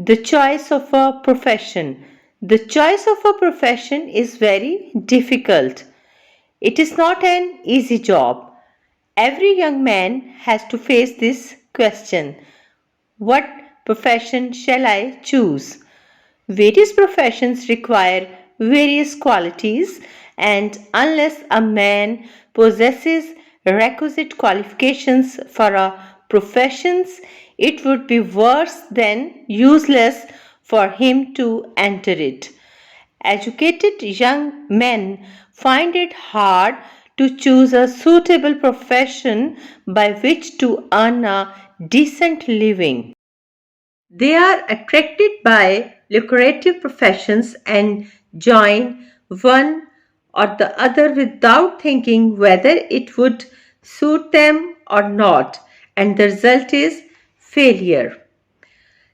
The choice of a profession. The choice of a profession is very difficult. It is not an easy job. Every young man has to face this question: what profession shall I choose? Various professions require various qualities, and unless a man possesses requisite qualifications for a profession, it would be worse than useless for him to enter it. Educated young men find it hard to choose a suitable profession by which to earn a decent living. They are attracted by lucrative professions and join one or the other without thinking whether it would suit them or not, and the result is failure.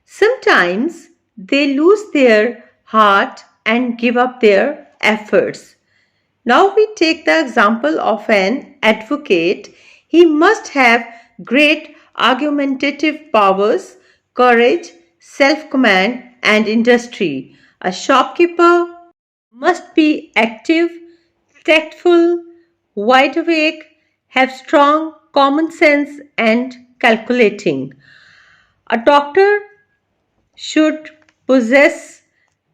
Sometimes they lose their heart and give up their efforts. Now we take the example of an advocate. He must have great argumentative powers, courage, self command, and industry. A shopkeeper must be active, tactful, wide awake, have strong common sense, and calculating. A doctor should possess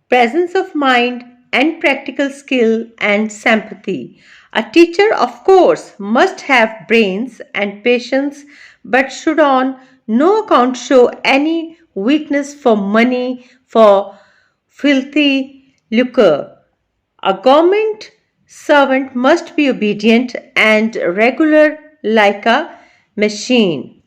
presence of mind and practical skill and sympathy. A teacher, of course, must have brains and patience but should on no account show any weakness for money, for filthy lucre. A government servant must be obedient and regular like a machine.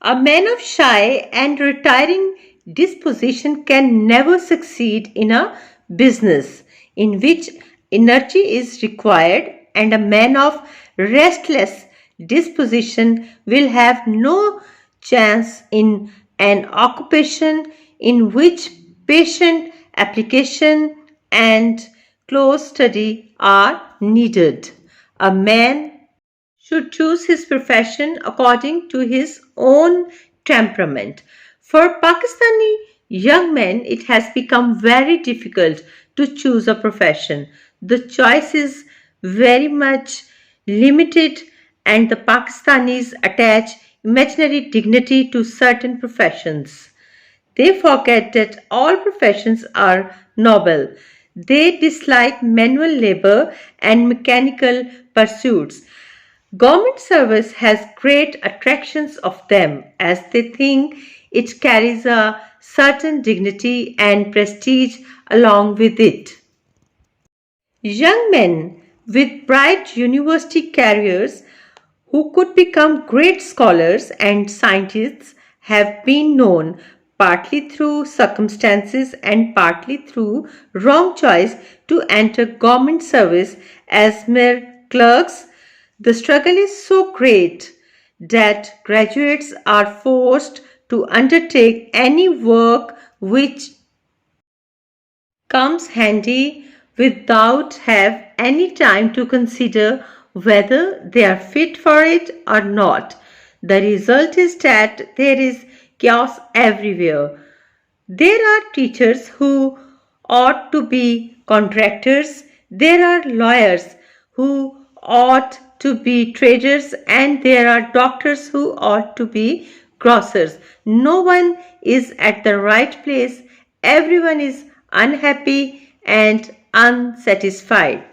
A man of shy and retiring disposition can never succeed in a business in which energy is required, and a man of restless disposition will have no chance in an occupation in which patient application and close study are needed. A man should choose his profession according to his own temperament. For Pakistani young men, it has become very difficult to choose a profession. The choice is very much limited, and the Pakistanis attach imaginary dignity to certain professions. They forget that all professions are noble. They dislike manual labor and mechanical pursuits. Government service has great attractions of them as they think it carries a certain dignity and prestige along with it. Young men with bright university careers who could become great scholars and scientists have been known, partly through circumstances and partly through wrong choice, to enter government service as mere clerks. The struggle is so great that graduates are forced to undertake any work which comes handy without have any time to consider whether they are fit for it or not. The result is that there is chaos everywhere. There are teachers who ought to be contractors, there are lawyers who ought to be traders, and there are doctors who ought to be grocers. No one is at the right place, everyone is unhappy and unsatisfied.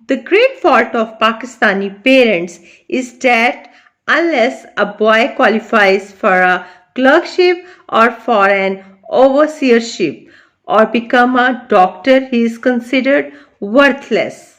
The great fault of Pakistani parents is that unless a boy qualifies for a clerkship or for an overseership or become a doctor, he is considered worthless.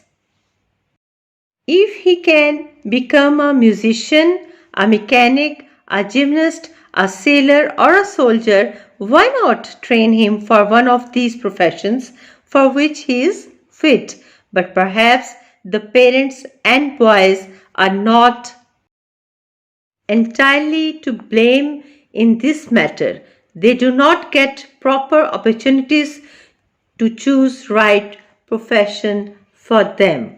If he can become a musician, a mechanic, a gymnast, a sailor, or a soldier, why not train him for one of these professions for which he is fit? But perhaps the parents and boys are not entirely to blame in this matter. They do not get proper opportunities to choose right profession for them.